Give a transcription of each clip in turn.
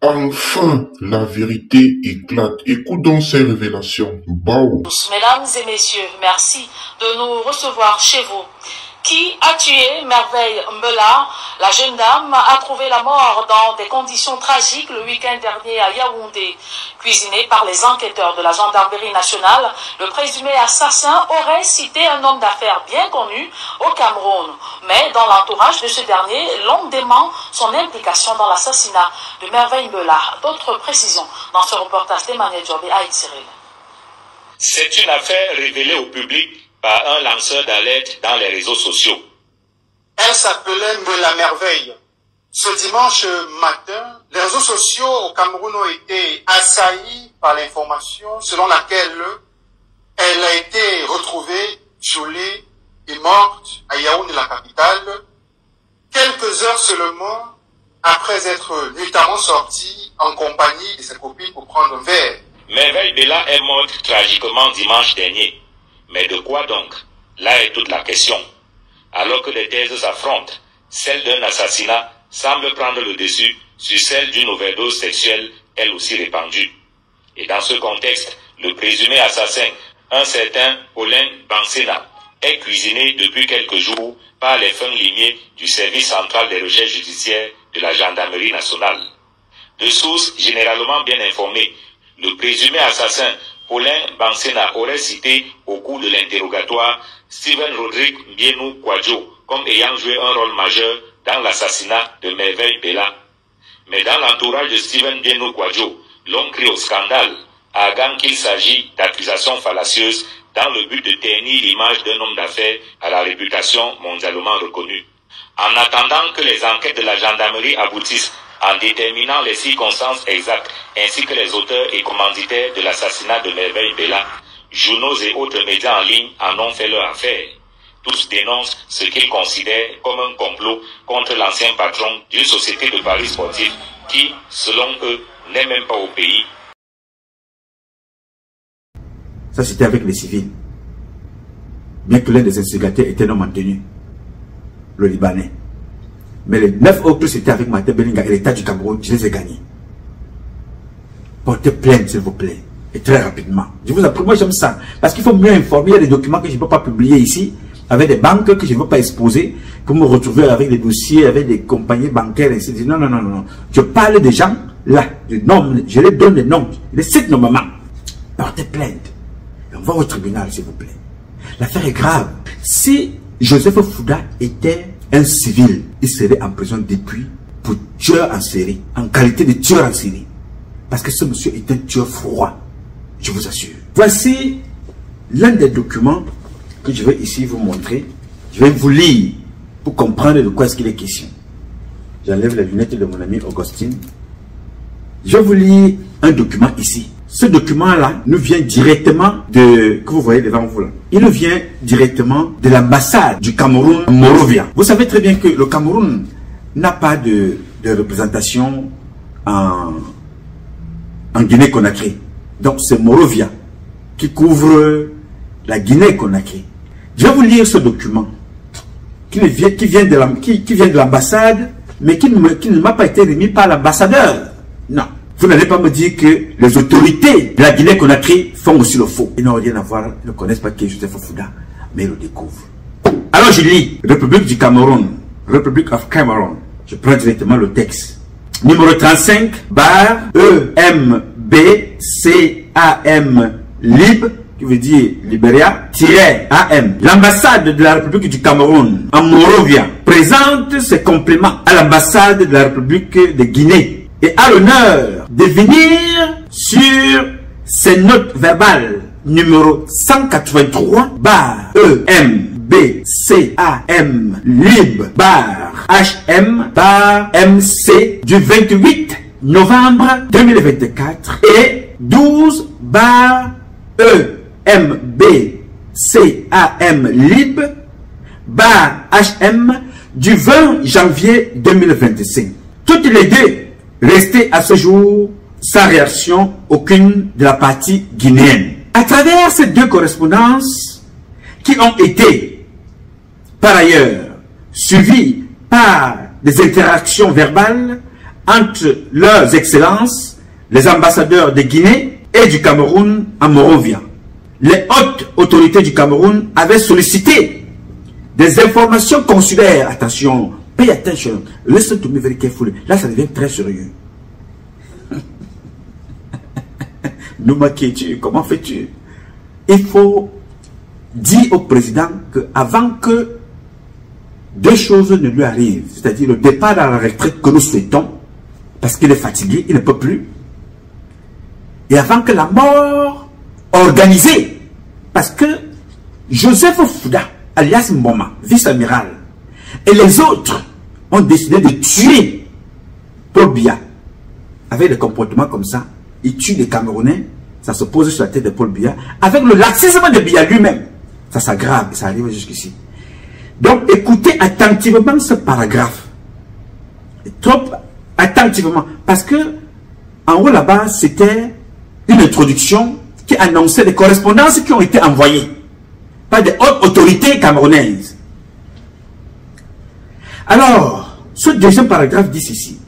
Enfin, la vérité éclate. Écoute donc ces révélations. Bao. Mesdames et messieurs, merci de nous recevoir chez vous. Qui a tué Merveille Mbela? La jeune dame a trouvé la mort dans des conditions tragiques le week-end dernier à Yaoundé. Cuisiné par les enquêteurs de la gendarmerie nationale, le présumé assassin aurait cité un homme d'affaires bien connu au Cameroun. Mais dans l'entourage de ce dernier, l'on dément son implication dans l'assassinat de Merveille Mbela. D'autres précisions dans ce reportage d'Emmanuel Djobé à Cyril. C'est une affaire révélée au public par un lanceur d'alerte dans les réseaux sociaux. Elle s'appelait Mbela Merveille. Ce dimanche matin, les réseaux sociaux au Cameroun ont été assaillis par l'information selon laquelle elle a été retrouvée, violée et morte à Yaoundé, la capitale, quelques heures seulement après être nuitamment sortie en compagnie de ses copines pour prendre un verre. Merveille Mbela est morte tragiquement dimanche dernier. Mais de quoi donc? Là est toute la question. Alors que les thèses s'affrontent, celle d'un assassinat semble prendre le dessus sur celle d'une overdose sexuelle, elle aussi répandue. Et dans ce contexte, le présumé assassin, un certain Paulin Bansena, est cuisiné depuis quelques jours par les fins limiers du service central des recherches judiciaires de la gendarmerie nationale. De sources généralement bien informées, le présumé assassin Paulin Bansena aurait cité au cours de l'interrogatoire Steven Rodrigue Mbienou Kwadjo comme ayant joué un rôle majeur dans l'assassinat de Merveille Mbela. Mais dans l'entourage de Steven Mbienou Kwadjo, l'on crie au scandale, arguant qu'il s'agit d'accusations fallacieuses dans le but de ternir l'image d'un homme d'affaires à la réputation mondialement reconnue. En attendant que les enquêtes de la gendarmerie aboutissent en déterminant les circonstances exactes ainsi que les auteurs et commanditaires de l'assassinat de Merveille Mbela, journaux et autres médias en ligne en ont fait leur affaire. Tous dénoncent ce qu'ils considèrent comme un complot contre l'ancien patron d'une société de paris sportifs qui, selon eux, n'est même pas au pays. Ça, c'était avec les civils. Bien que l'un des instigateurs était non maintenu, le Libanais. Mais les 9 autres, c'était avec Martin Bellinga et l'État du Cameroun, je les ai gagnés. Portez plainte, s'il vous plaît. Et très rapidement. Je vous apprends, moi j'aime ça. Parce qu'il faut mieux informer. Il y a des documents que je ne peux pas publier ici, avec des banques que je ne veux pas exposer, pour me retrouver avec des dossiers, avec des compagnies bancaires, etc. Non, non, non, non. Je parle des gens, là, je les donne les noms, je les cite normalement. Portez plainte. Et on va au tribunal, s'il vous plaît. L'affaire est grave. Si Joseph Fouda était un civil, il serait en prison depuis pour tueur en série, en qualité de tueur en série. Parce que ce monsieur est un tueur froid, je vous assure. Voici l'un des documents que je vais ici vous montrer. Je vais vous lire pour comprendre de quoi est-ce qu'il est question. J'enlève les lunettes de mon ami Augustine. Je vais vous lire un document ici. Ce document-là nous vient directement que vous voyez devant vous là. Il nous vient directement de l'ambassade du Cameroun à Monrovia. Vous savez très bien que le Cameroun n'a pas de représentation en Guinée-Conakry. Donc c'est Monrovia qui couvre la Guinée-Conakry. Je vais vous lire ce document qui vient de l'ambassade, mais qui ne m'a pas été remis par l'ambassadeur. Non. Vous n'allez pas me dire que les autorités de la Guinée-Conakry font aussi le faux. Ils n'ont rien à voir, ils ne connaissent pas qui est Joseph Fouda, mais ils le découvrent. Alors je lis, République du Cameroun, Republic of Cameroon. Je prends directement le texte. Numéro 35, bar EMBCAM Lib, qui veut dire Libéria, -AM. L'ambassade de la République du Cameroun, en Monrovia, présente ses compléments à l'ambassade de la République de Guinée et a l'honneur de venir sur ces notes verbales numéro 183 bar EMBCAM Lib bar HM bar MC du 28 novembre 2024 et 12 bar EMBCAM Lib bar HM du 20 janvier 2025. Toutes les deux restées à ce jour sans réaction aucune de la partie guinéenne. À travers ces deux correspondances qui ont été par ailleurs suivies par des interactions verbales entre leurs excellences, les ambassadeurs de Guinée et du Cameroun à Monrovia. Les hautes autorités du Cameroun avaient sollicité des informations consulaires. Attention, pay attention, listen to me very carefully. Là, ça devient très sérieux. Nouma Keïti, comment fais-tu? Il faut dire au président qu'avant que deux choses ne lui arrivent, c'est-à-dire le départ à la retraite que nous souhaitons, parce qu'il est fatigué, il ne peut plus, et avant que la mort organisée, parce que Joseph Fouda, alias Mboma, vice-amiral, et les autres ont décidé de tuer Paul Biya. Avec des comportements comme ça, ils tuent les Camerounais, ça se pose sur la tête de Paul Biya, avec le laxisme de Biya lui-même. Ça s'aggrave et ça arrive jusqu'ici. Donc écoutez attentivement ce paragraphe. Trop attentivement. Parce que en haut là-bas, c'était une introduction qui annonçait les correspondances qui ont été envoyées par des hautes autorités camerounaises. Alors, ce deuxième paragraphe dit ceci.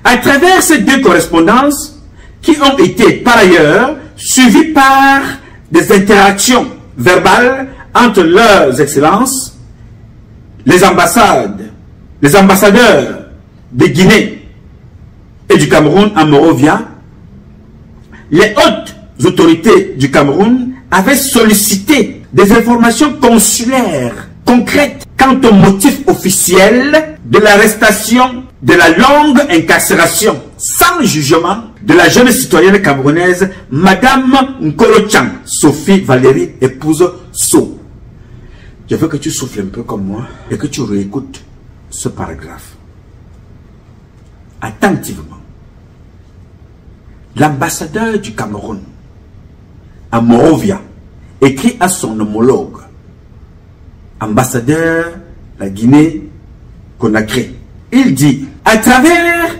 À travers ces deux correspondances qui ont été par ailleurs suivies par des interactions verbales entre leurs excellences, les ambassadeurs de Guinée et du Cameroun à Monrovia, les hautes autorités du Cameroun avaient sollicité des informations consulaires concrètes quant au motif officiel de l'arrestation, de la longue incarcération sans jugement de la jeune citoyenne camerounaise Madame Nkolo Chang, Sophie Valérie, épouse So. Je veux que tu souffles un peu comme moi et que tu réécoutes ce paragraphe attentivement. L'ambassadeur du Cameroun à Monrovia écrit à son homologue, ambassadeur de la Guinée-Conakry. Il dit, à travers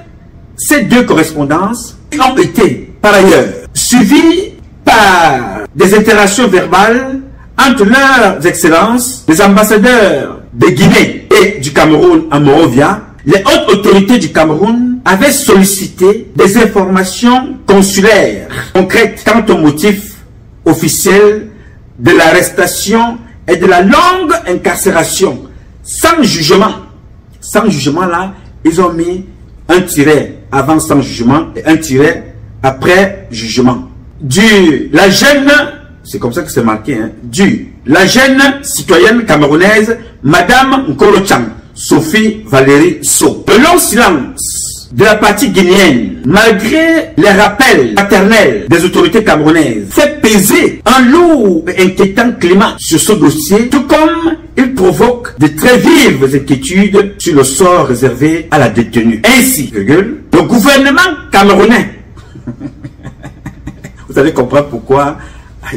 ces deux correspondances, qui ont été par ailleurs suivies par des interactions verbales entre leurs excellences, les ambassadeurs de Guinée et du Cameroun à Monrovia, les hautes autorités du Cameroun avaient sollicité des informations consulaires concrètes quant au motif officiel de l'arrestation et de la longue incarcération sans jugement. Sans jugement là, ils ont mis un tiret avant sans jugement et un tiret après jugement. La jeune, c'est comme ça que c'est marqué, hein, la jeune citoyenne camerounaise, Madame Nkolo Chang, Sophie Valérie So. Le long silence de la partie guinéenne, malgré les rappels paternels des autorités camerounaises, fait peser un lourd et inquiétant climat sur ce dossier, tout comme il provoque de très vives inquiétudes sur le sort réservé à la détenue. Ainsi, le gouvernement camerounais, vous allez comprendre pourquoi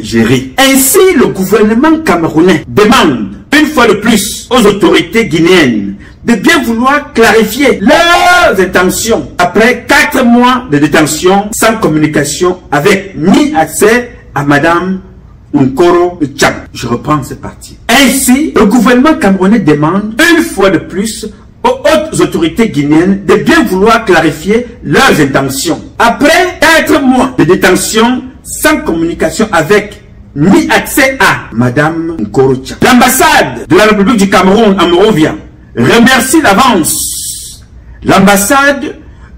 j'ai ri. Ainsi, le gouvernement camerounais demande une fois de plus aux autorités guinéennes de bien vouloir clarifier leurs intentions après 4 mois de détention sans communication avec ni accès à Madame Nkolo Chang. Je reprends cette partie. Ainsi, le gouvernement camerounais demande une fois de plus aux hautes autorités guinéennes de bien vouloir clarifier leurs intentions. Après 4 mois de détention sans communication avec ni accès à Madame Nkolo Chang, l'ambassade de la République du Cameroun à Monrovia remercie d'avance l'ambassade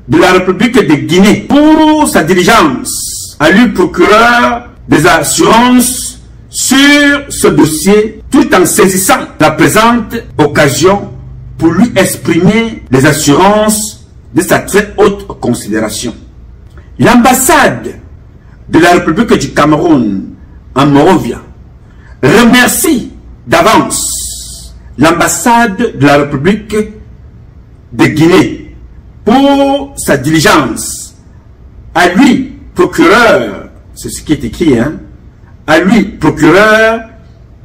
de la République de Guinée pour sa diligence à lui procureur des assurances sur ce dossier, tout en saisissant la présente occasion pour lui exprimer les assurances de sa très haute considération. L'ambassade de la République du Cameroun en Monrovia remercie d'avance l'ambassade de la République de Guinée pour sa diligence à lui, procureur, c'est ce qui est écrit, hein, à lui, procureur,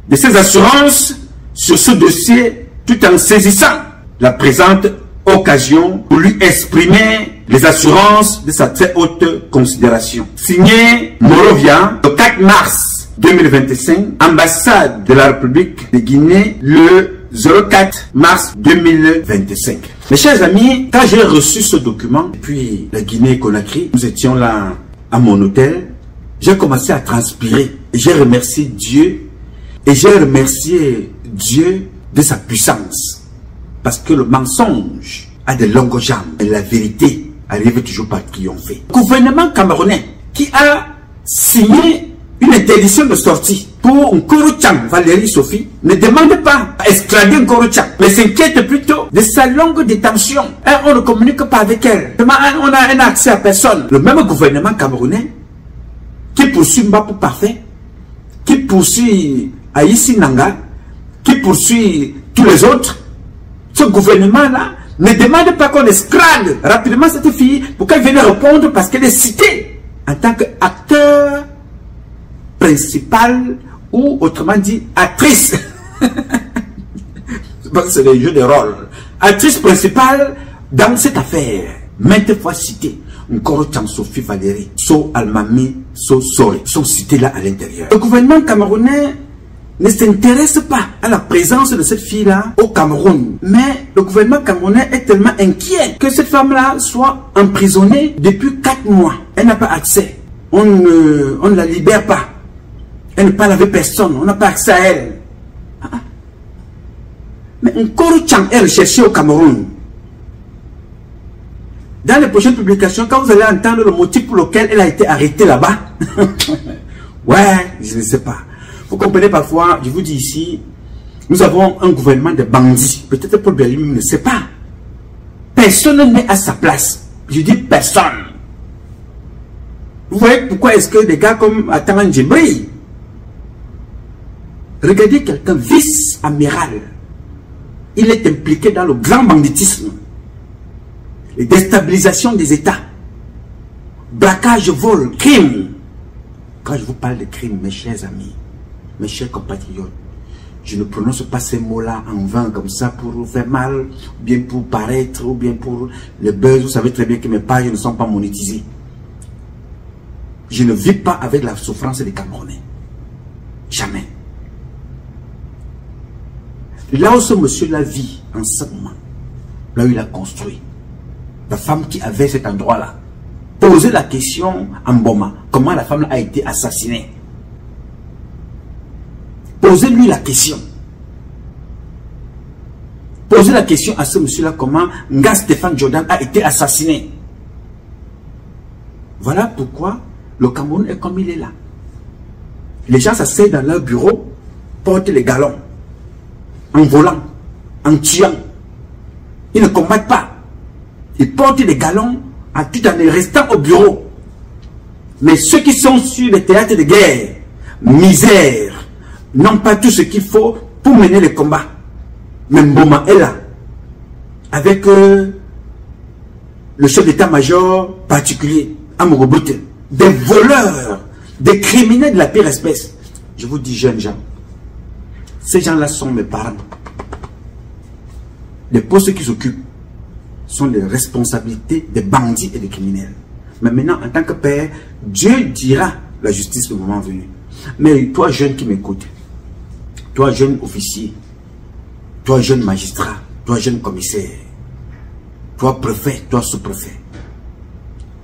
de ses assurances sur ce dossier, tout en saisissant la présente occasion pour lui exprimer les assurances de sa très haute considération. Signé Monrovia, le 4 mars 2025, ambassade de la République de Guinée, le 04 mars 2025. Mes chers amis, quand j'ai reçu ce document, depuis la Guinée-Conakry, nous étions là à mon hôtel, j'ai commencé à transpirer. J'ai remercié Dieu et j'ai remercié Dieu de sa puissance. Parce que le mensonge a de longues jambes et la vérité arrive toujours par triompher. Le gouvernement camerounais qui a signé une interdiction de sortie pour Nkoro Tchang, Valérie Sophie, ne demande pas à extrader Nkoro Tchang, mais s'inquiète plutôt de sa longue détention. Et on ne communique pas avec elle. On a un accès à personne. Le même gouvernement camerounais qui poursuit Mbapou Parfait, qui poursuit Aïssi Nanga, qui poursuit tous les autres, ce gouvernement-là ne demande pas qu'on extrade rapidement cette fille pour qu'elle vienne répondre parce qu'elle est citée en tant qu'acteur principal ou autrement dit actrice. C'est le jeu de rôle. Actrice principale dans cette affaire. Maintes fois citée. Nkoro Tchang, Sophie Valérie, So Almami, So Sori sont cités là à l'intérieur. Le gouvernement camerounais ne s'intéresse pas à la présence de cette fille-là au Cameroun. Mais le gouvernement camerounais est tellement inquiet que cette femme-là soit emprisonnée depuis 4 mois. Elle n'a pas accès. On ne la libère pas. Elle ne parle avec personne. On n'a pas accès à elle. Mais Nkoro Tchang est recherché au Cameroun. Dans les prochaines publications, quand vous allez entendre le motif pour lequel elle a été arrêtée là-bas, ouais, je ne sais pas. Vous comprenez parfois, je vous dis ici, nous avons un gouvernement de bandits. Peut-être Paul Biya ne sait pas. Personne n'est à sa place. Je dis personne. Vous voyez pourquoi est-ce que des gars comme Ataman Djebri, regardez quelqu'un vice-amiral, il est impliqué dans le grand banditisme, les déstabilisations des États, braquage, vol, crime. Quand je vous parle de crime, mes chers amis, mes chers compatriotes, je ne prononce pas ces mots-là en vain comme ça pour vous faire mal, ou bien pour paraître, ou bien pour le buzz. Vous savez très bien que mes pages ne sont pas monétisées. Je ne vis pas avec la souffrance des Camerounais. Jamais. Là où ce monsieur-là vit en ce moment, là où il a construit, la femme qui avait cet endroit-là, posez la question en Boma, comment la femme a été assassinée. Posez-lui la question. Posez la question à ce monsieur-là, comment Nga Stéphane Jordan a été assassiné. Voilà pourquoi le Cameroun est comme il est là. Les gens s'asseyent dans leur bureau, portent les galons, en volant, en tuant. Ils ne combattent pas. Ils portent les galons tout en restant au bureau. Mais ceux qui sont sur le théâtre de guerre, misère, n'ont pas tout ce qu'il faut pour mener les combats. Mais Mboma est là, avec le chef d'état-major particulier, Amogobote, des voleurs, des criminels de la pire espèce. Je vous dis, jeunes gens, ces gens-là sont mes parents. Les postes qu'ils occupent sont les responsabilités des bandits et des criminels. Mais maintenant, en tant que père, Dieu dira la justice le moment venu. Mais toi, jeune qui m'écoute, toi, jeune officier, toi, jeune magistrat, toi, jeune commissaire, toi, préfet, toi, sous-préfet,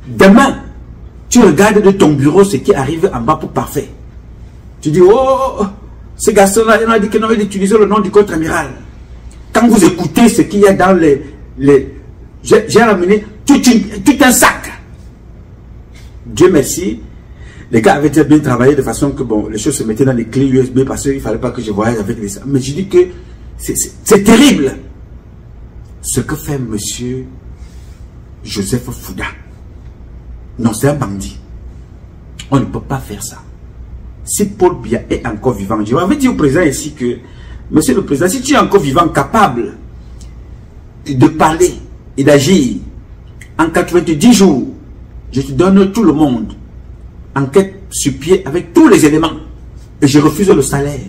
demain, tu regardes de ton bureau ce qui arrive en bas pour parfait. Tu dis, oh, ce garçon-là, il a dit que non, il utilisait le nom du contre-amiral. Quand vous écoutez ce qu'il y a dans j'ai ramené tout un sac. Dieu merci, les gars avaient bien travaillé de façon que bon, les choses se mettaient dans les clés USB parce qu'il ne fallait pas que je voyage avec les... Mais je dis que c'est terrible ce que fait monsieur Joseph Fouda. Non, c'est un bandit. On ne peut pas faire ça. Si Paul Biya est encore vivant, je vais dire au président ici que, monsieur le président, si tu es encore vivant, capable de parler et d'agir, en 90 jours, je te donne tout le monde, enquête sur pied avec tous les éléments, et je refuse le salaire.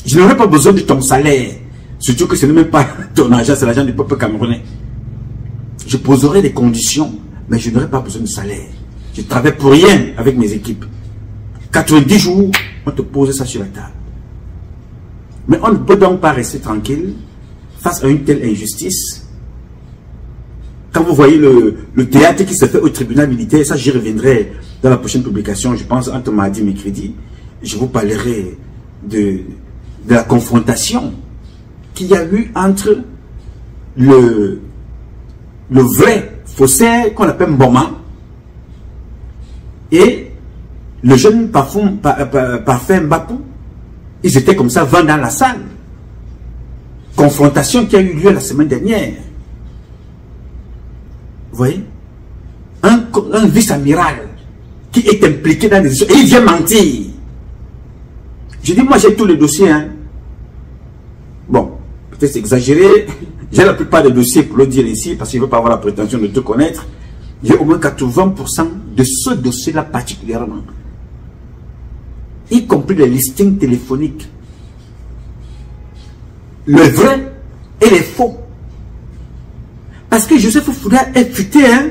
Je n'aurai pas besoin de ton salaire, surtout que ce n'est même pas ton argent, c'est l'argent du peuple camerounais. Je poserai des conditions, mais je n'aurai pas besoin de salaire. Je travaille pour rien avec mes équipes. 90 jours, on te pose ça sur la table. Mais on ne peut donc pas rester tranquille face à une telle injustice. Quand vous voyez le théâtre qui se fait au tribunal militaire, ça j'y reviendrai dans la prochaine publication, je pense entre mardi et mercredi, je vous parlerai de la confrontation qu'il y a eu entre le vrai faussaire qu'on appelle Mboma et le jeune parfait Mbapou. Ils étaient comme ça, 20 dans la salle. Confrontation qui a eu lieu la semaine dernière. Vous voyez? Un vice-amiral qui est impliqué dans des choses. Et il vient mentir. Je dis, moi j'ai tous les dossiers. Hein. Bon, peut-être exagéré. J'ai la plupart des dossiers pour le dire ici, parce qu'il ne veut pas avoir la prétention de tout connaître. J'ai au moins 80% de ce dossier-là particulièrement. Y compris les listings téléphoniques. Le vrai et les faux. Parce que Joseph Fouda est futé, hein.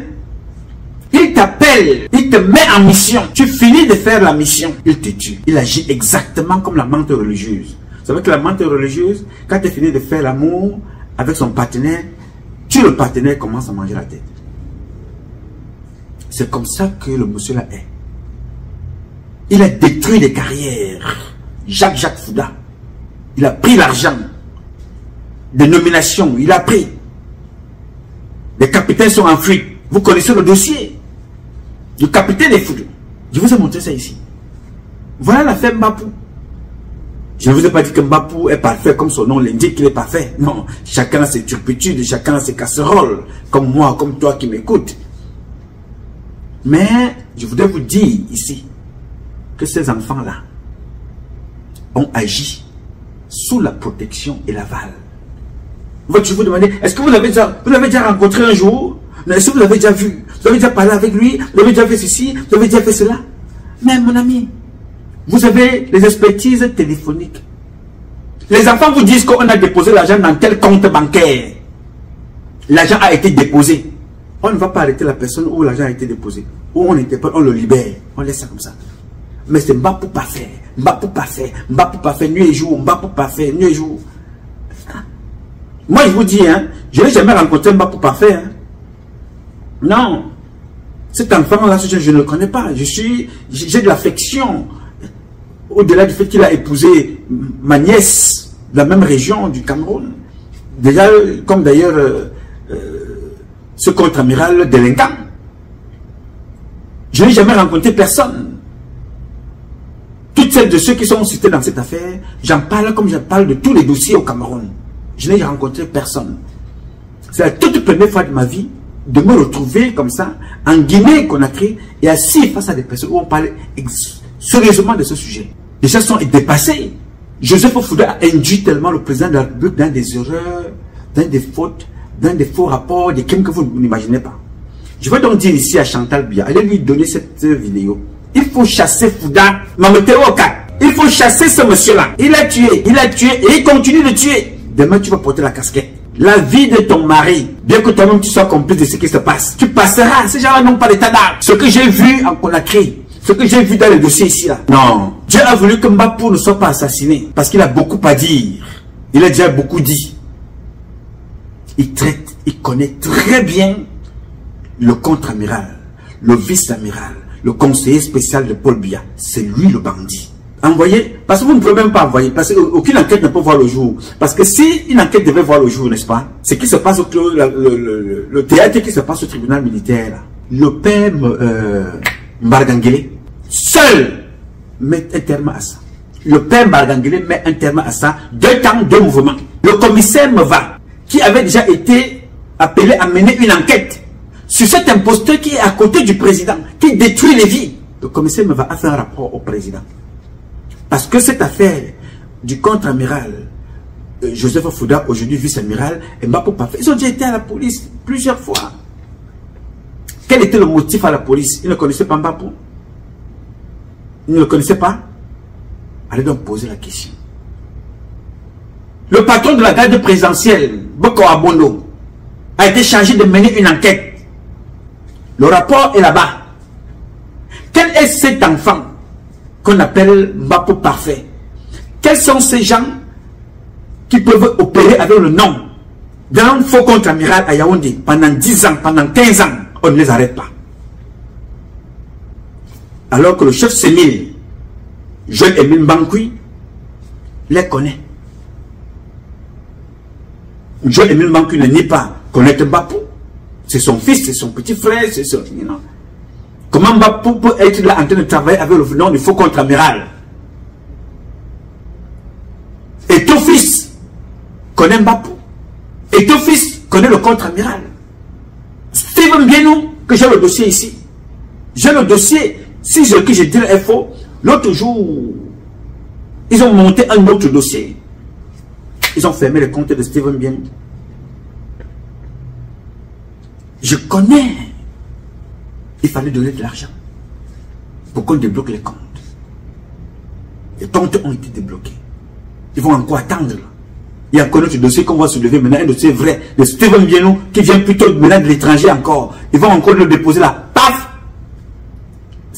Il t'appelle, il te met en mission. Tu finis de faire la mission, il te tue. Il agit exactement comme la menthe religieuse. Vous savez que la menthe religieuse, quand tu finis de faire l'amour avec son partenaire, le partenaire commence à manger la tête. C'est comme ça que le monsieur là est. Il a détruit des carrières. Jacques Fouda. Il a pris l'argent. Des nominations, il a pris. Les capitaines sont en fuite. Vous connaissez le dossier du capitaine des Fouda. Je vous ai montré ça ici. Voilà l'affaire Mbapou. Je ne vous ai pas dit que Mbapou est parfait comme son nom l'indique qu'il est parfait. Non, chacun a ses turpitudes, chacun a ses casseroles. Comme moi, comme toi qui m'écoutes. Mais je voudrais vous dire ici que ces enfants-là ont agi sous la protection et l'aval. Je vous demandez, est-ce que vous l'avez déjà rencontré un jour? Est-ce que vous l'avez déjà vu? Vous avez déjà parlé avec lui? Vous avez déjà fait ceci? Vous avez déjà fait cela? Mais mon ami, vous avez les expertises téléphoniques. Les enfants vous disent qu'on a déposé l'argent dans tel compte bancaire. L'argent a été déposé. On ne va pas arrêter la personne où l'argent a été déposé. Où on n'était pas, on le libère. On laisse ça comme ça. Mais c'est Mbapou parfait. Mbapou parfait. Mbapou parfait. Nuit et jour. Mbapou parfait. Nuit et jour. Moi, je vous dis, hein, je n'ai jamais rencontré Mbapou parfait. Hein. Non. Cet enfant-là, je ne le connais pas. J'ai de l'affection. Au-delà du fait qu'il a épousé ma nièce de la même région du Cameroun. Déjà, comme d'ailleurs ce contre-amiral délinquant. Je n'ai jamais rencontré personne. Toutes celles de ceux qui sont cités dans cette affaire, j'en parle comme je parle de tous les dossiers au Cameroun. Je n'ai rencontré personne. C'est la toute première fois de ma vie de me retrouver comme ça, en Guinée-Conakry, et assis face à des personnes où on parlait sérieusement de ce sujet. Les gens sont dépassés. Joseph Fouda a induit tellement le président de la République dans des erreurs, dans des fautes, dans des faux rapports, des crimes que vous n'imaginez pas. Je vais donc dire ici à Chantal Biya, allez lui donner cette vidéo. Il faut chasser Fouda, il faut chasser ce monsieur-là. Il a tué et il continue de tuer. Demain, tu vas porter la casquette. La vie de ton mari, bien que toi-même tu sois complice de ce qui se passe, tu passeras. Ces gens-là n'ont pas d'état d'âme. Ce que j'ai vu en Conakry, ce que j'ai vu dans les dossiers ici, là. Non. Dieu a voulu que Mbapou ne soit pas assassiné. Parce qu'il a beaucoup à dire. Il a déjà beaucoup dit. Il connaît très bien le contre-amiral, le vice-amiral, le conseiller spécial de Paul Biya. C'est lui le bandit. Envoyez, parce que vous ne pouvez même pas envoyer, parce qu'aucune enquête ne peut voir le jour. Parce que si une enquête devait voir le jour, n'est-ce pas, ce qui se passe le théâtre qui se passe au tribunal militaire, là, le père Mbargangele, seul, met un terme à ça. Le père Mbargangele met un terme à ça, 2 temps, 2 mouvements. Le commissaire Meva, qui avait déjà été appelé à mener une enquête sur cet imposteur qui est à côté du président, qui détruit les vies. Le commissaire Meva a fait un rapport au président. Parce que cette affaire du contre-amiral Joseph Fouda, aujourd'hui vice-amiral, et Mbapou parfait, ils ont déjà été à la police plusieurs fois. Quel était le motif à la police? Ils ne connaissaient pas Mbapou. Ils ne le connaissaient pas. Allez donc poser la question. Le patron de la garde présidentielle, Boko Abondo, a été chargé de mener une enquête. Le rapport est là-bas. Quel est cet enfant qu'on appelle Mbapou parfait? Quels sont ces gens qui peuvent opérer avec le nom d'un faux contre-amiral à Yaoundé pendant 10 ans, pendant 15 ans, on ne les arrête pas. Alors que le chef Sémile, jeune Émile Mbankoui, les connaît. Jeune Émile Mbankoui ne nie pas connaître Bapou. C'est son fils, c'est son petit frère, c'est son... You know. Comment Bapou peut être là en train de travailler avec le nom du faux contre-amiral? Et ton fils connaît Bapou. Et ton fils connaît le contre-amiral. Steven Bienou, que j'ai le dossier ici. J'ai le dossier. Si ce que j'ai dit est faux, l'autre jour, ils ont monté un autre dossier. Ils ont fermé les comptes de Steven Bienou. Je connais. Il fallait donner de l'argent pour qu'on débloque les comptes. Les comptes ont été débloqués. Ils vont encore attendre. Il y a encore notre dossier qu'on va soulever maintenant, un dossier vrai de Steven Bienou qui vient plutôt maintenant de l'étranger encore. Ils vont encore le déposer là. Paf!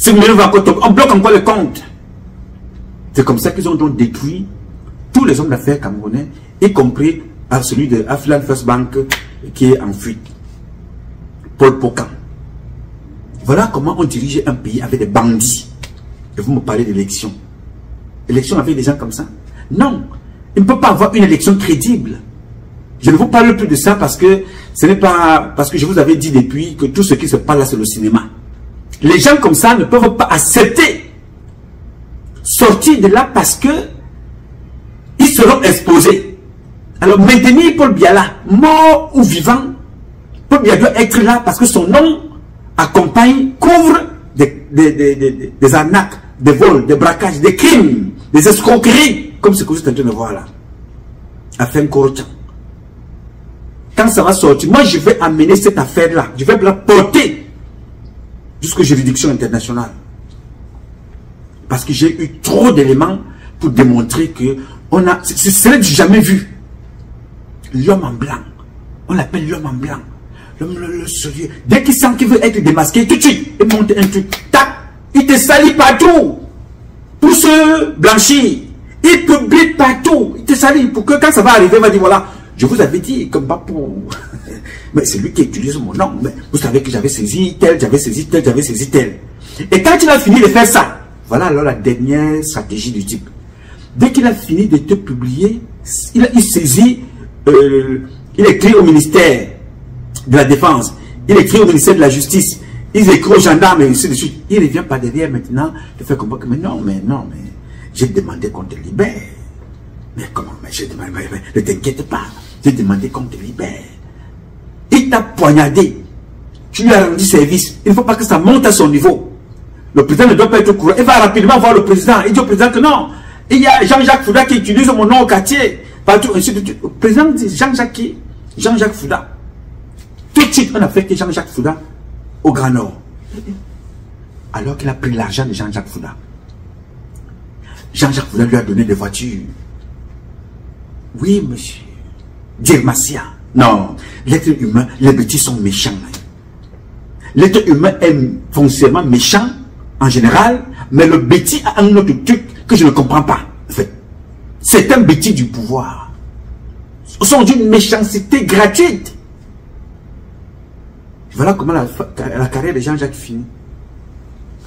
On bloque encore les comptes. C'est comme ça qu'ils ont donc détruit tous les hommes d'affaires camerounais, y compris à celui de Aflan First Bank qui est en fuite. Paul Pocan. Voilà comment on dirigeait un pays avec des bandits. Et vous me parlez d'élection. Élection avec des gens comme ça? Non. Il ne peut pas avoir une élection crédible. Je ne vous parle plus de ça parce que ce n'est pas... Parce que je vous avais dit depuis que tout ce qui se passe là, c'est le cinéma. Les gens comme ça ne peuvent pas accepter sortir de là parce que ils seront exposés. Alors maintenir Paul Biya là, mort ou vivant, Paul Biya doit être là parce que son nom accompagne, couvre des arnaques, des vols, des braquages, des crimes, des escroqueries, comme ce que vous êtes en train de voir là. Afin Korochan. Quand ça va sortir, moi je vais amener cette affaire-là, je vais la porter jusqu'aux juridictions internationales. Parce que j'ai eu trop d'éléments pour démontrer que on a, ce serait du jamais vu. L'homme en blanc, on l'appelle l'homme en blanc. Le sérieux. Dès qu'il sent qu'il veut être démasqué, tout de suite, il monte un truc. Tac, il te salit partout. Pour se blanchir. Il publie partout. Il te salit. Pour que quand ça va arriver, il va dire voilà, je vous avais dit, comme pas pour. Mais c'est lui qui utilise mon nom. Mais vous savez que j'avais saisi tel, j'avais saisi tel, j'avais saisi tel. Et quand il a fini de faire ça, voilà alors la dernière stratégie du type. Dès qu'il a fini de te publier, il saisit, il écrit au ministère de la Défense, il écrit au ministère de la Justice, il écrit aux gendarmes et ainsi de suite. Il revient par derrière maintenant de faire comprendre que mais non, mais j'ai demandé qu'on te libère. Mais comment? Mais j'ai demandé, ne t'inquiète pas, j'ai demandé qu'on te libère. Il t'a poignardé, tu lui as rendu service, il ne faut pas que ça monte à son niveau. Le président ne doit pas être au courant. Il va rapidement voir le président. Il dit au président que non, il y a Jean-Jacques Fouda qui utilise mon nom au quartier. Partout, ainsi de suite. Le président dit Jean-Jacques qui? Jean-Jacques Fouda. Tout de suite, on a fait que Jean-Jacques Fouda au Grand Nord. Alors qu'il a pris l'argent de Jean-Jacques Fouda. Jean-Jacques Fouda lui a donné des voitures. Oui, monsieur. Dirmasia. Non. L'être humain, les bêtises sont méchants. L'être humain est foncièrement méchant, en général, mais le bêtis a un autre truc que je ne comprends pas. En fait, c'est un bêtis du pouvoir. Ils sont d'une méchanceté gratuite. Voilà comment la carrière de Jean-Jacques finit.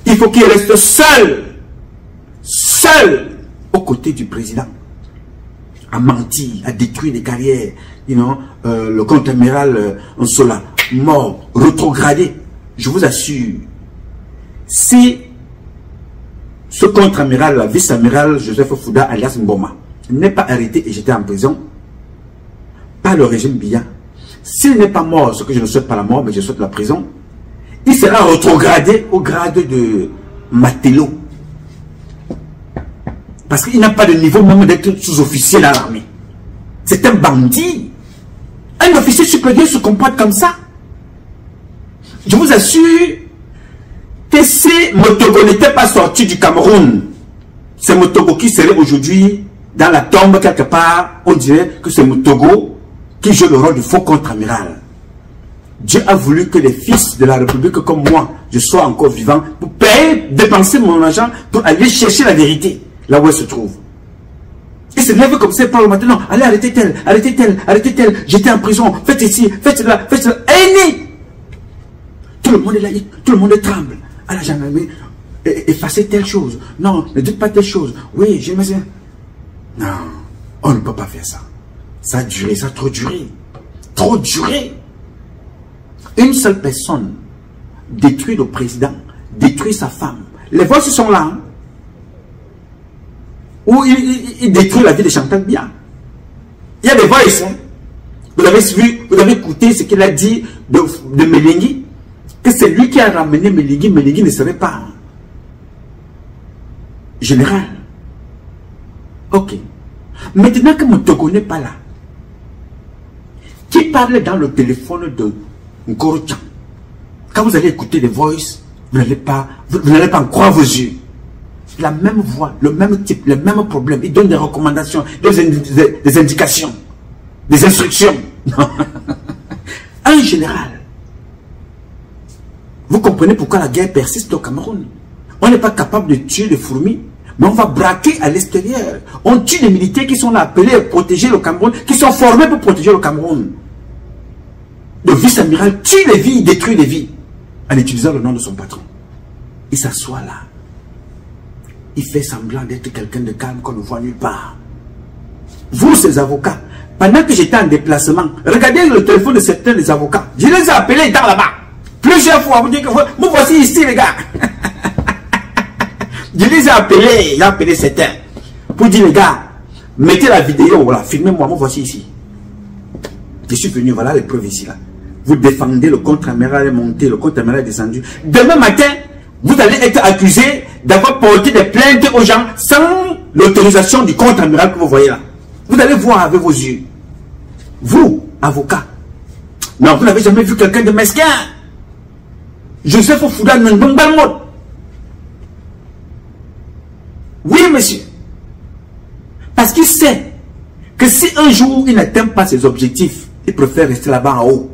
Il faut qu'il reste seul, aux côtés du président, à mentir, à détruire des carrières. You know, le contre-amiral Nsola, mort, rétrogradé. Je vous assure, si ce contre-amiral, la vice-amiral Joseph Fouda alias Mboma, n'est pas arrêté et jeté en prison par le régime Biya, s'il n'est pas mort, ce que je ne souhaite pas la mort, mais je souhaite la prison, il sera rétrogradé au grade de Matelot. Parce qu'il n'a pas de niveau même d'être sous-officier dans l'armée. C'est un bandit. Un officier supérieur se comporte comme ça. Je vous assure que si Motogo n'était pas sorti du Cameroun, c'est Motogo qui serait aujourd'hui dans la tombe quelque part. On dirait que c'est Motogo qui joue le rôle du faux contre-amiral. Dieu a voulu que les fils de la République comme moi, je sois encore vivant pour payer, dépenser mon argent pour aller chercher la vérité là où elle se trouve. Et se lève comme ça, parle le matin, non, allez, arrêtez tel, j'étais en prison, faites ici, faites cela, aîné. Tout le monde est là, tout le monde tremble. À la gendarmerie, effacez telle chose. Non, ne dites pas telle chose. Oui, je me dis. Non, on ne peut pas faire ça. Ça a duré, ça a trop duré. Trop duré. Une seule personne détruit le président, détruit sa femme. Les voix sont là. Hein? Où il détruit la vie de Chantal Biya. Il y a des voix ici. Vous avez vu, vous avez écouté ce qu'il a dit de Melingui. Que c'est lui qui a ramené Melingui. Melingui ne serait pas général. Ok. Maintenant que Motogo n'est pas là, qui parle dans le téléphone de Nkoro Tchang, quand vous allez écouter les voices, vous n'allez pas en croire vos yeux. La même voix, le même type, le même problème. Il donne des recommandations, des indications, des instructions. En général, vous comprenez pourquoi la guerre persiste au Cameroun. On n'est pas capable de tuer les fourmis, mais on va braquer à l'extérieur. On tue les militaires qui sont là appelés à protéger le Cameroun, qui sont formés pour protéger le Cameroun. Le vice-amiral tue les vies, détruit les vies, en utilisant le nom de son patron. Il s'assoit là. Il fait semblant d'être quelqu'un de calme qu'on ne voit nulle part. Vous, ces avocats, pendant que j'étais en déplacement, regardez le téléphone de certains des avocats. Je les ai appelés dans là-bas. Plusieurs fois, vous dites que vous voici ici, les gars. Je les ai appelé certains. Pour dire, les gars, mettez la vidéo, voilà, filmez-moi, vous voici ici. Je suis venu, voilà les preuves ici, là. Vous défendez, le contre-amiral est monté, le contre-amiral est descendu. Demain matin, vous allez être accusé d'avoir porté des plaintes aux gens sans l'autorisation du contre-amiral que vous voyez là. Vous allez voir avec vos yeux. Vous, avocat. Non, vous n'avez jamais vu quelqu'un de mesquin. Joseph Fouda Ndombalmot. Oui, monsieur. Parce qu'il sait que si un jour il n'atteint pas ses objectifs, il préfère rester là-bas en haut.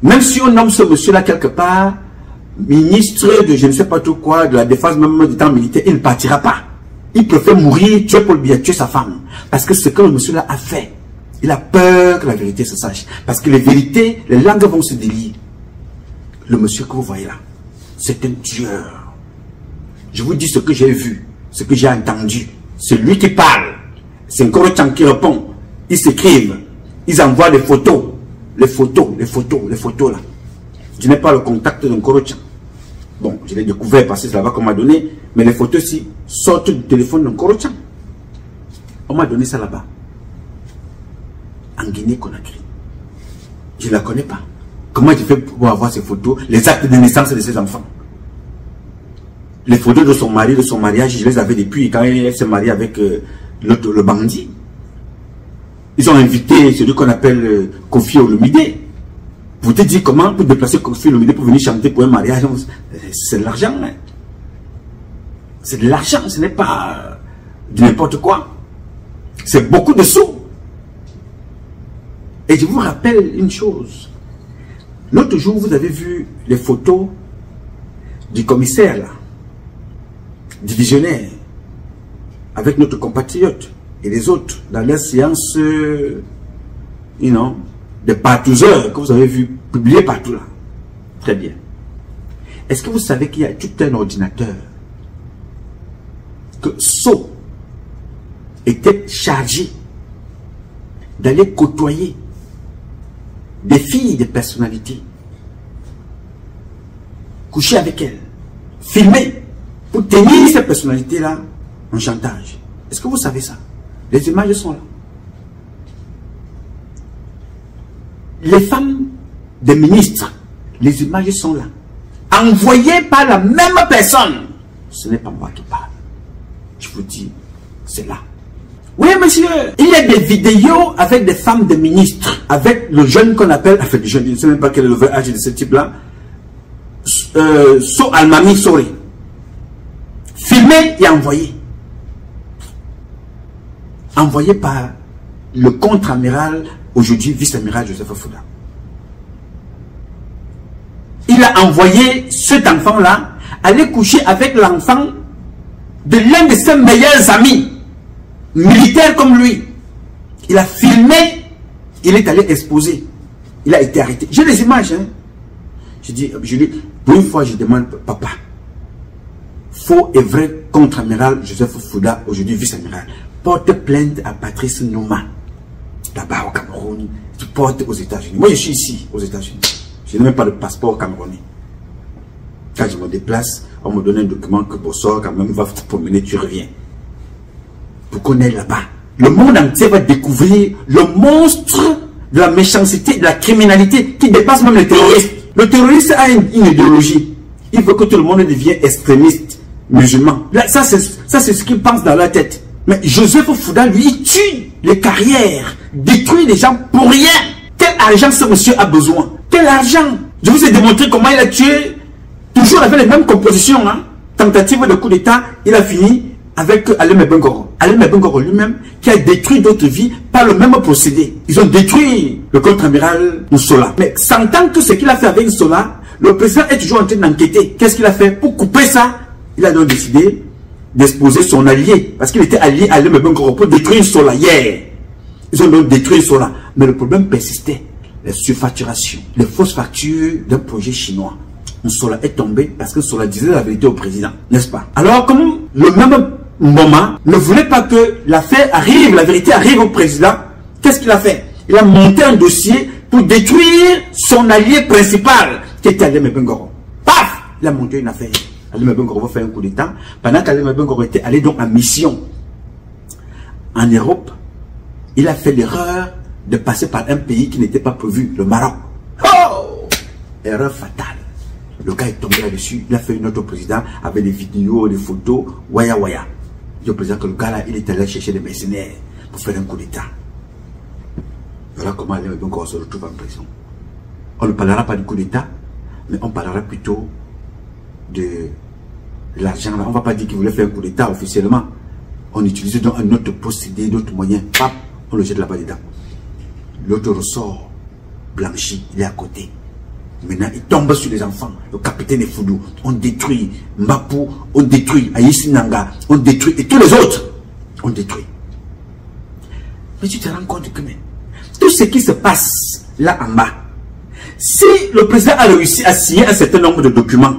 Même si on nomme ce monsieur-là quelque part ministre de je ne sais pas trop quoi, de la défense même du temps militaire, il ne partira pas. Il préfère mourir, tuer Paul Biya, tuer sa femme. Parce que ce que le monsieur-là a fait, il a peur que la vérité se sache. Parce que les vérités, les langues vont se délier. Le monsieur que vous voyez là, c'est un tueur. Je vous dis ce que j'ai vu, ce que j'ai entendu. C'est lui qui parle. C'est Nkoro Tchang qui répond. Ils s'écrivent. Ils envoient des photos. Les photos là. Je n'ai pas le contact de Nkoro Tchang. Bon, je l'ai découvert parce que c'est là-bas qu'on m'a donné. Mais les photos-ci sortent du téléphone de Nkoro Tchang. On m'a donné ça là-bas. En Guinée-Conakry. Je ne la connais pas. Comment tu fais pour avoir ces photos, les actes de naissance de ses enfants? Les photos de son mari, de son mariage, je les avais depuis quand elle s'est mariée avec le bandit. Ils ont invité celui qu'on appelle Kofi Olomide. Vous te dites comment pour déplacer Kofi Olomide pour venir chanter pour un mariage? C'est de l'argent. Hein? C'est de l'argent, ce n'est pas de n'importe quoi. C'est beaucoup de sous. Et je vous rappelle une chose. L'autre jour, vous avez vu les photos du commissaire, là, divisionnaire, avec notre compatriote et les autres, dans leur séance, des partouzeurs que vous avez vu publiés partout là. Très bien. Est-ce que vous savez qu'il y a tout un ordinateur que So était chargé d'aller côtoyer des filles de personnalités, coucher avec elles, filmer, pour tenir ces personnalités-là en chantage? Est-ce que vous savez ça? Les images sont là. Les femmes des ministres, les images sont là. Envoyées par la même personne. Ce n'est pas moi qui parle. Je vous dis, c'est là. Oui, monsieur, il y a des vidéos avec des femmes de ministres, avec le jeune qu'on appelle, enfin, je ne sais même pas quel est le vrai âge de ce type-là, So Almami Sori. Filmé et envoyé. Envoyé par le contre-amiral, aujourd'hui vice-amiral Joseph Fouda. Il a envoyé cet enfant-là aller coucher avec l'enfant de l'un de ses meilleurs amis. militaire comme lui. Il a filmé, il est allé exposer. Il a été arrêté. J'ai les images. Hein. Je dis, pour une fois, je demande, papa, faux et vrai contre-amiral Joseph Fouda, aujourd'hui vice-amiral, porte plainte à Patrice Nouma, là-bas au Cameroun, tu portes aux États-Unis. Moi, je suis ici, aux États-Unis. Je n'ai même pas de passeport camerounais. Quand je me déplace, on me donne un document que pour ça, quand même, va te promener, tu reviens. Pour qu'on aille là-bas. Le monde entier va découvrir le monstre de la méchanceté, de la criminalité qui dépasse même les terroristes. Le terroriste a une idéologie. Il veut que tout le monde devienne extrémiste, musulman. Là, ça, c'est ce qu'il pense dans la tête. Mais Joseph Fouda, lui, il tue les carrières, détruit les gens pour rien. Quel argent ce monsieur a besoin? Quel argent? Je vous ai démontré comment il a tué, toujours avec les mêmes compositions. Hein. Tentative de coup d'État, il a fini avec Alem Bengoro. Alem Bengoro lui-même, qui a détruit d'autres vies par le même procédé. Ils ont détruit le contre-amiral Nsola. Mais sentant que ce qu'il a fait avec Nsola, le président est toujours en train d'enquêter. Qu'est-ce qu'il a fait? Pour couper ça, il a donc décidé d'exposer son allié. Parce qu'il était allié à Alem Bengoro pour détruire Nsola hier. Ils ont donc détruit Nsola. Mais le problème persistait. Les surfacturations, les fausses factures d'un projet chinois. Nsola est tombé parce que Nsola disait la vérité au président, n'est-ce pas? Alors, comme le même moment ne voulait pas que l'affaire arrive, la vérité arrive au président, qu'est-ce qu'il a fait? Il a monté un dossier pour détruire son allié principal, qui était Alem Bengoro. Paf! Il a monté une affaire. Alem Bengoro va faire un coup d'État. Pendant qu'Alem Bengoro était allé donc en mission en Europe, il a fait l'erreur de passer par un pays qui n'était pas prévu, le Maroc. Oh! Erreur fatale. Le gars est tombé là-dessus, il a fait une note au président avec des vidéos, des photos, waya waya. Il dit au président que le gars là, il est allé chercher des mercenaires pour faire un coup d'État. Voilà comment Alem Bengoro se retrouve en prison. On ne parlera pas du coup d'État, mais on parlera plutôt de l'argent. On ne va pas dire qu'il voulait faire un coup d'État officiellement. On utilise donc un autre procédé, d'autres moyens. Pap, on le jette là-bas dedans. L'autre ressort blanchi, il est à côté. Maintenant, il tombe sur les enfants. Le capitaine Foudou, on détruit Mbapou, on détruit Aïssi Nanga, on détruit, et tous les autres, on détruit. Mais tu te rends compte que tout ce qui se passe là en bas, si le président a réussi à signer un certain nombre de documents,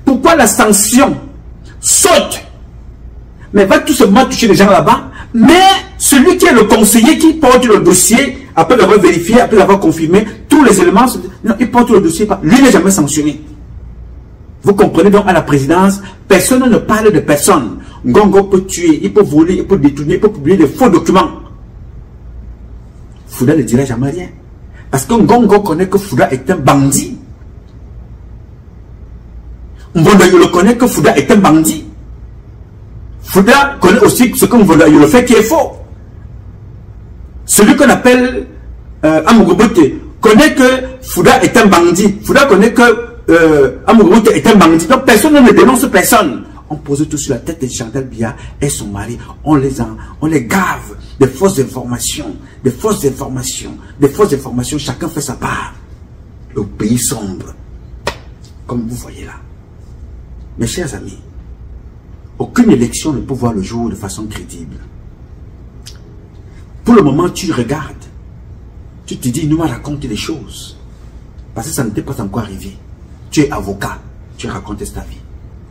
pourquoi la sanction saute? Mais va tout simplement toucher les gens là-bas, mais celui qui est le conseiller qui porte le dossier, après l'avoir vérifié, après l'avoir confirmé, tous les éléments, non, il porte le dossier, lui n'est jamais sanctionné. Vous comprenez donc, à la présidence, personne ne parle de personne. Ngongo peut tuer, il peut voler, il peut détourner, il peut publier des faux documents. Fouda ne dira jamais rien. Parce que Ngongo connaît que Fouda est un bandit. Mbondoyolo connaît que Fouda est un bandit. Fouda connaît aussi ce que Mbondoyolo fait qui est faux. Celui qu'on appelle Amugobote connaît que Fouda est un bandit. Fouda connaît que Amugobote est un bandit. Donc personne ne dénonce personne. On pose tout sur la tête de Chantal Biya et son mari. On les gave de fausses informations, des fausses informations, des fausses informations. Chacun fait sa part. Le pays sombre. Comme vous voyez là. Mes chers amis, aucune élection ne peut voir le jour de façon crédible. Pour le moment, tu regardes. Tu te dis, il nous raconte des choses. Parce que ça n'était pas encore arrivé. Tu es avocat, tu racontes ta vie.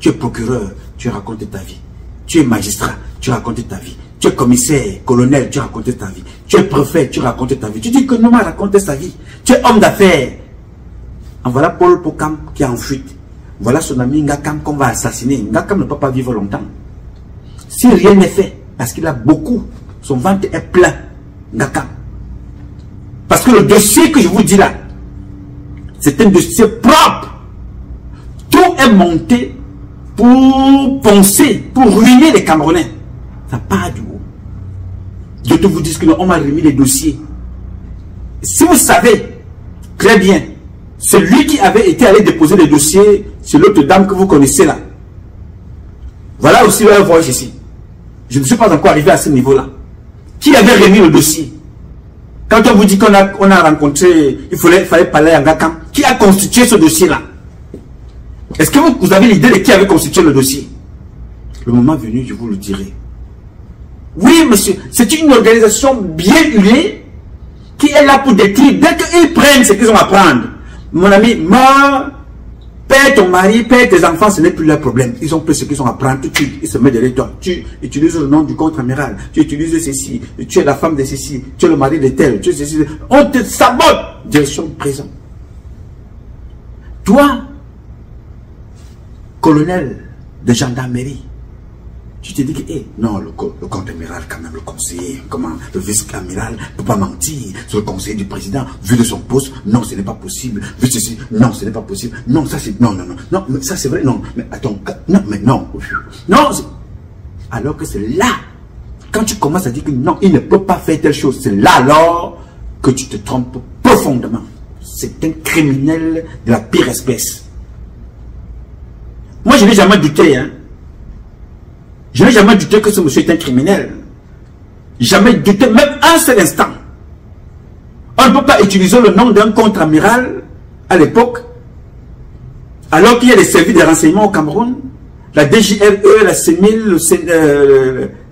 Tu es procureur, tu racontes ta vie. Tu es magistrat, tu racontes ta vie. Tu es commissaire, colonel, tu racontes ta vie. Tu es préfet, tu racontes ta vie. Tu dis que nous raconte sa vie. Tu es homme d'affaires. En voilà Paul Pokam qui est en fuite. Voilà son ami Ngakam qu'on va assassiner. Ngakam ne peut pas vivre longtemps. Si rien n'est fait, parce qu'il a beaucoup, son ventre est plein, Ngakam. Parce que le dossier que je vous dis là, c'est un dossier propre. Tout est monté pour poncer, pour ruiner les Camerounais. Ça part du haut. D'autres vous disent que non, on m'a remis les dossiers. Si vous savez très bien, celui qui avait été allé déposer les dossiers, c'est l'autre dame que vous connaissez là. Voilà aussi leur voyage ici. Je ne suis pas encore arrivé à ce niveau-là. Qui avait remis le dossier? Quand on vous dit qu'on a rencontré, il fallait parler à Ngakam, qui a constitué ce dossier-là? Est-ce que vous avez l'idée de qui avait constitué le dossier? Le moment venu, je vous le dirai. Oui, monsieur, c'est une organisation bien huilée qui est là pour détruire. Dès qu'ils prennent ce qu'ils ont à prendre, mon ami, meurs, père ton mari, père tes enfants, ce n'est plus leur problème. Ils ont pris ce qu'ils ont à prendre tout de suite. Ils se mettent derrière toi. Tu utilises le nom du contre-amiral. Tu utilises ceci. Tu es la femme de ceci. Tu es le mari de tel. Tu es ceci. On te sabote. Direction prison. Toi, colonel de gendarmerie, tu te dis que, non, le contre-amiral, quand même, le conseiller, comment, le vice-amiral ne peut pas mentir sur le conseiller du président, vu de son poste, non, ce n'est pas possible, vu ceci, non, ce n'est pas possible, non, ça c'est, non, mais ça c'est vrai, non, mais attends, non, alors que c'est là, quand tu commences à dire que non, il ne peut pas faire telle chose, c'est là alors que tu te trompes profondément. C'est un criminel de la pire espèce. Moi, je n'ai jamais douté, hein. Je n'ai jamais douté que ce monsieur est un criminel. Jamais douté, même un seul instant. On ne peut pas utiliser le nom d'un contre-amiral à l'époque, alors qu'il y a des services de renseignement au Cameroun, la DJRE, la CEMIL,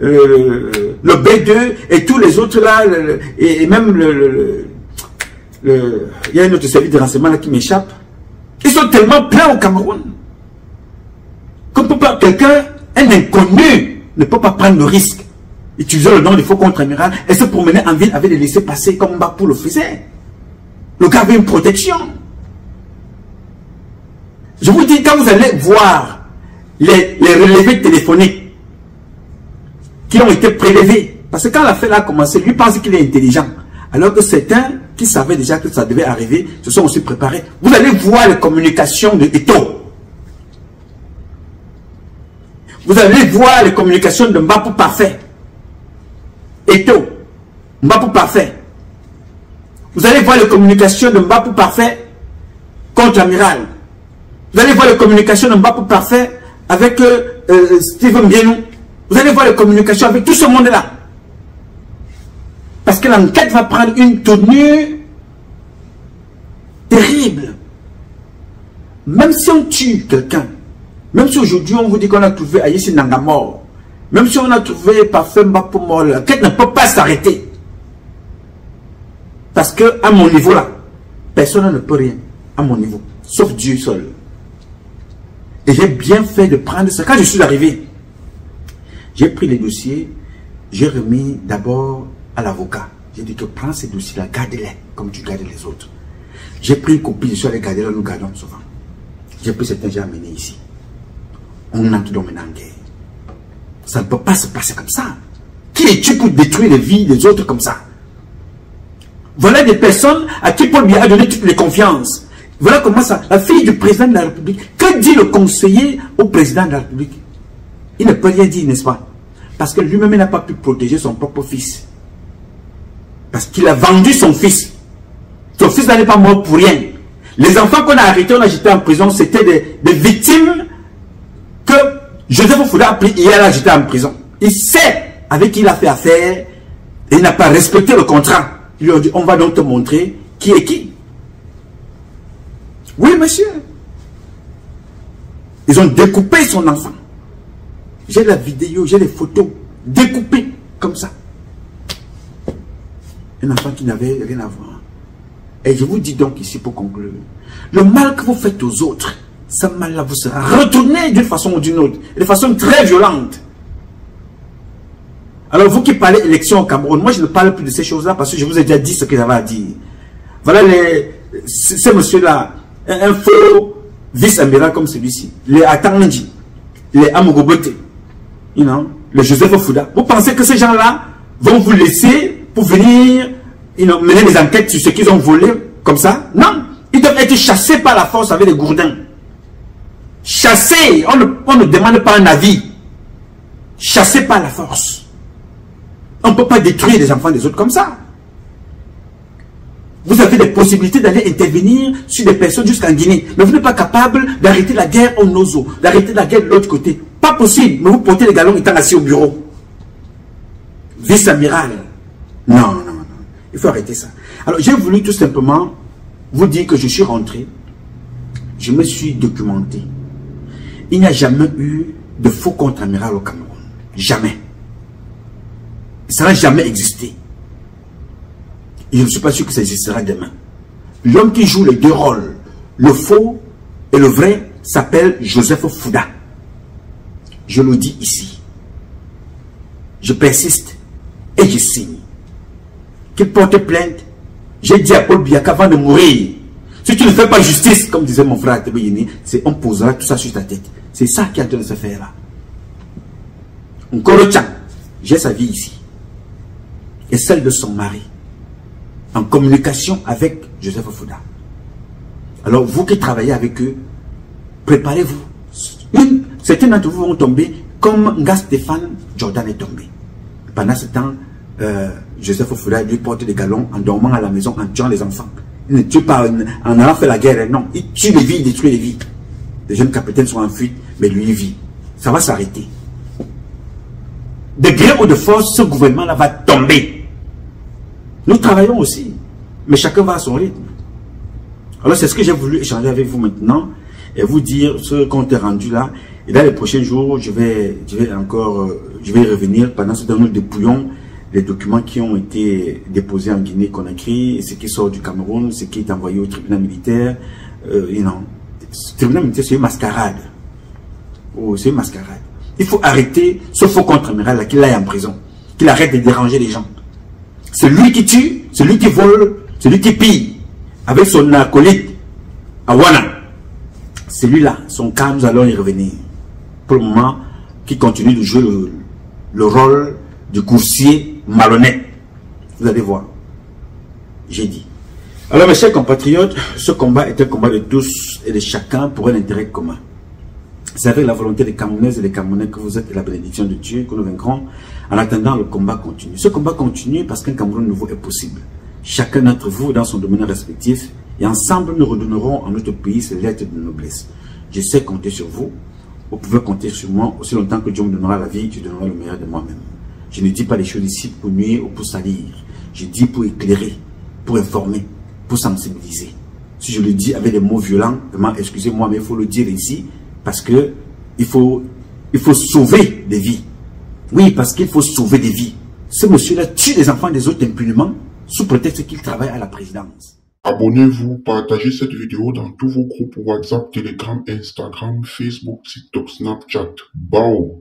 le B2 et tous les autres là, et même il y a un autre service de renseignement là qui m'échappe. Ils sont tellement pleins au Cameroun qu'on ne peut pas, quelqu'un, un inconnu, ne peut pas prendre le risque, utiliser le nom du faux contre-amiral et se promener en ville avec des laissés-passer comme Mbapou le faisait. Le gars avait une protection. Je vous dis, quand vous allez voir les relevés téléphoniques qui ont été prélevés, parce que quand l'affaire a commencé, lui pense qu'il est intelligent, alors que certains qui savaient déjà que ça devait arriver se sont aussi préparés. Vous allez voir les communications de Eto'o. Vous allez voir les communications de Mbapou Parfait. Eto'o, Mbapou Parfait. Vous allez voir les communications de Mbapou Parfait contre Amiral. Vous allez voir les communications de Mbapou Parfait avec Steven Bienou. Vous allez voir les communications avec tout ce monde-là. Parce que l'enquête va prendre une tournure terrible. Même si on tue quelqu'un, même si aujourd'hui on vous dit qu'on a trouvé Aïssi Nanga mort, même si on a trouvé Parfait Mbapou mort, l'enquête ne peut pas s'arrêter. Parce que à mon niveau là, personne ne peut rien. À mon niveau, sauf Dieu seul. Et j'ai bien fait de prendre ça. Quand je suis arrivé, j'ai pris les dossiers, j'ai remis d'abord à l'avocat. J'ai dit que prends ces dossiers-là, garde-les comme tu gardes les autres. J'ai pris une copie, je suis allé garder là, nous gardons souvent. J'ai pris certains, j'ai amené ici. On entre donc maintenant en guerre. Ça ne peut pas se passer comme ça. Qui es-tu pour détruire les vies des autres comme ça? Voilà des personnes à qui Paul Biya a donné toutes les confiances. Voilà comment ça, la fille du président de la République. Que dit le conseiller au président de la République? Il ne peut rien dire, n'est-ce pas? Parce que lui-même n'a pas pu protéger son propre fils. Parce qu'il a vendu son fils. Son fils n'est pas mort pour rien. Les enfants qu'on a arrêtés, on a jetés en prison, c'était des victimes que Joseph Fouda a pris hier, il a jeté en prison. Il sait avec qui il a fait affaire et il n'a pas respecté le contrat. Ils lui ont dit, on va donc te montrer qui est qui. Oui, monsieur. Ils ont découpé son enfant. J'ai la vidéo, j'ai les photos découpées comme ça. Un enfant qui n'avait rien à voir. Et je vous dis donc ici pour conclure, le mal que vous faites aux autres, ce mal-là vous sera retourné d'une façon ou d'une autre, de façon très violente. Alors vous qui parlez élection au Cameroun, moi je ne parle plus de ces choses-là parce que je vous ai déjà dit ce que j'avais à dire. Voilà ces messieurs-là, un faux vice-amiral comme celui-ci, les Atangandji, les Amugobote, you know, le Joseph Fouda. Vous pensez que ces gens-là vont vous laisser pour venir mener des enquêtes sur ce qu'ils ont volé comme ça? Non, ils doivent être chassés par la force avec des gourdins. Chassés, on ne demande pas un avis. Chassés par la force. On ne peut pas détruire les enfants des autres comme ça. Vous avez des possibilités d'aller intervenir sur des personnes jusqu'en Guinée. Mais vous n'êtes pas capable d'arrêter la guerre au Nozo, d'arrêter la guerre de l'autre côté. Pas possible. Mais vous portez les galons étant assis au bureau. Vice-amiral. Non. Il faut arrêter ça. Alors, j'ai voulu tout simplement vous dire que je suis rentré. Je me suis documenté. Il n'y a jamais eu de faux contre-amiral au Cameroun. Jamais. Ça n'a jamais existé. Et je ne suis pas sûr que ça existera demain. L'homme qui joue les deux rôles, le faux et le vrai, s'appelle Joseph Fouda. Je le dis ici. Je persiste et je signe. Qu'il porte plainte. J'ai dit à Paul Biya qu'avant de mourir, si tu ne fais pas justice, comme disait mon frère Tebeyini, c'est on posera tout ça sur ta tête. C'est ça qui est en train de se faire là. Nkoro Tchang, j'ai sa vie ici. Et celle de son mari. En communication avec Joseph Fouda. Alors vous qui travaillez avec eux, préparez-vous. Certains d'entre vous vont tomber comme Nga Stéphane Jordan est tombé. Pendant ce temps, Joseph Fouda lui porte des galons en dormant à la maison, en tuant les enfants. Il ne tue pas en allant faire la guerre, non. Il tue les vies, il détruit les vies. Les jeunes capitaines sont en fuite, mais lui il vit. Ça va s'arrêter. De gré ou de force, ce gouvernement-là va tomber. Nous travaillons aussi, mais chacun va à son rythme. Alors c'est ce que j'ai voulu échanger avec vous maintenant et vous dire ce compte rendu là. Et dans les prochains jours, je vais y revenir. Pendant ce temps, nous dépouillons les documents qui ont été déposés en Guinée-Conakry, ce qui sort du Cameroun, ce qui est envoyé au tribunal militaire. Non, le tribunal militaire, c'est une mascarade. Oh, c'est une mascarade. Il faut arrêter ce faux contre-amiral là, qu'il aille en prison, qu'il arrête de déranger les gens. C'est lui qui tue, c'est lui qui vole, c'est lui qui pille, avec son acolyte, Awana. C'est lui-là, son cas, nous allons y revenir. Pour le moment, qui continue de jouer le rôle du coursier malhonnête. Vous allez voir. J'ai dit. Alors mes chers compatriotes, ce combat est un combat de tous et de chacun pour un intérêt commun. C'est avec la volonté des Camerounaises et des Camerounais que vous êtes et la bénédiction de Dieu que nous vaincrons. En attendant, le combat continue. Ce combat continue parce qu'un Cameroun nouveau est possible. Chacun d'entre vous dans son domaine respectif et ensemble nous redonnerons à notre pays ses lettres de noblesse. Je sais compter sur vous. Vous pouvez compter sur moi. Aussi longtemps que Dieu me donnera la vie, je donnerai le meilleur de moi-même. Je ne dis pas les choses ici pour nuire ou pour salir. Je dis pour éclairer, pour informer, pour sensibiliser. Si je le dis avec des mots violents, vraiment, excusez-moi, mais il faut le dire ici parce que il faut sauver des vies. Oui, parce qu'il faut sauver des vies. Ce monsieur-là tue les enfants des autres impunément sous prétexte qu'il travaille à la présidence. Abonnez-vous, partagez cette vidéo dans tous vos groupes WhatsApp, Telegram, Instagram, Facebook, TikTok, Snapchat. Bao.